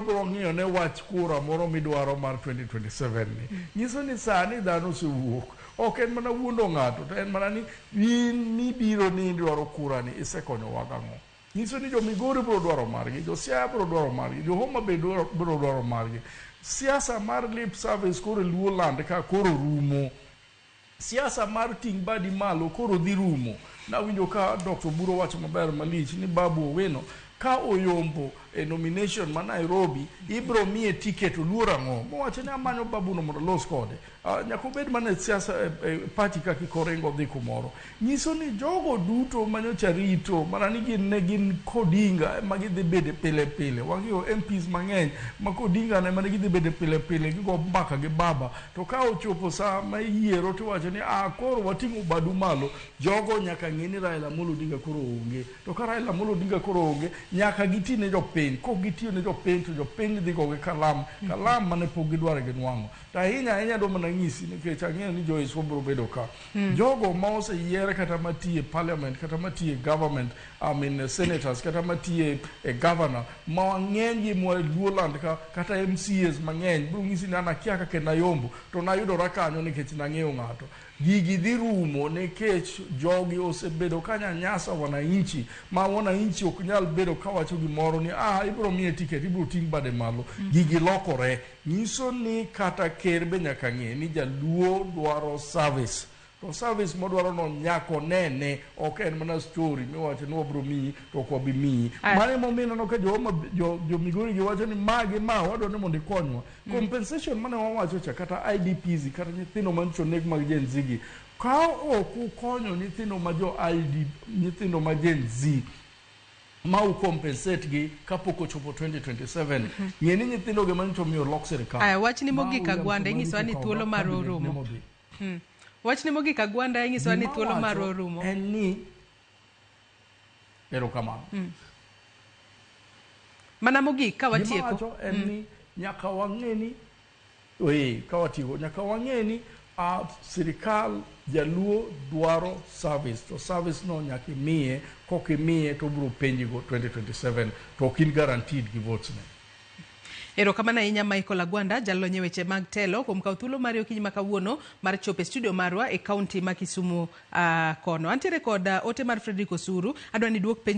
bro ng'iyo ne wach kura moro midwaro mar 2027 ni. Nyiso ni sani dhano osewuok. Ok en mana wuondo ng'ato, to en mana ni biro ni dwaro kura ni isekonyo wagang'o. Nyiso ni jo Migori bro dwaro margi, jo Siaya bro dwaro margi, jo Homa Bay bro dwaro margi. Siasa mar lip service koro luo land ka koro rumo. Siasa mar ting badi malo koro dhi rumo. Nawinjo ka Dr. Buro wacho maber malich ni Babu Owino ka oyombo e nomination ma Nairobi ibro miye ticket oluor ang'o. Mowacho ni amanyo Babu no mondo los kode. Nyako bed mana siasa party kaki korengo dhi kumoro. Nyiso ni jogo duto manyocha rito mana ni gin kodinga ma gidhi bede pile pile. Wang'iyo MPs mang'eny ma kodinga ne mane gidhi bede pile pile gigo mbaka gi baba. To ka ochopo sa ma yiero to wacho ni koro wating'o badu malo, jogo nyaka ng'e ni Raila Amolo Odinga koro onge. To ka Raila Amolo Odinga koro onge, nyaka giti ne jopiny. Kok gitiyo ne jopiny to jopiny dhi goge kalam mane pok gidwaro ginwang'o. To ahinya do mana ng'isi nikech ang'eyo ni Joyce bro bedo ka. Jogo ma oseyiere kata matiye parliament kata matiye government, senators kata matiye governor, ma ng'eny gi mo Luoland kata MCAs mang'eny bro ng'isi ni anakia kaka nayombo to nayudora kanyo nikech nang'eyo ng'ato. Gigi dhi rumo nikech jogi osebedo kanyanyasa wananchi, ma wananchi ok nyal bedo kawacho gimoro ni ibro miye ticket, ibro ting bade malo. Gigi lokore. Nyiso ni kata ker be nyaka ng'e ni jaluo dwaro service. To service modwaro no nyako nene, ok en mana story miwacho ni wabro miyi to ok wabi miyi. Mane momino no ka jo Migori giwacho ni wadwa ni mondo ikonywa. Compensation mane wawacho cha kata IDPs kata nyithindo mancho nek mag Gen Z gi. Ka ok ukonyo nyithindo ma nyithindo ma Gen Z ma ukompensate gi kapok ochopo 2027. Ng'eni nyithindo ge mancho miyo lok sirikal. Wach ni mogik Agwanda ing'iso ni thuolo mar rumo. Wach ni mogik Agwanda ing'iso ni thuolo mar rumo. En ni erokamano. Mana mogik ka watieko. Wacho en ni nyaka wang'eni ka watieko nyaka wang'eni sirikal jaluo dwaro service. To service no nyaka imiye, kok imiye to bro penji go 2027 to ok in guaranteed gi votes ne. Erokamano ahinya Michael Agwanda, jalony weche mag telo kuom kawo thuolo mar okinyi ma kawuono mar chopo e studio marwa e kaunti ma Kisumu kono. Antiere kod ote mar Fredrick Osuru, adwa ni duok penj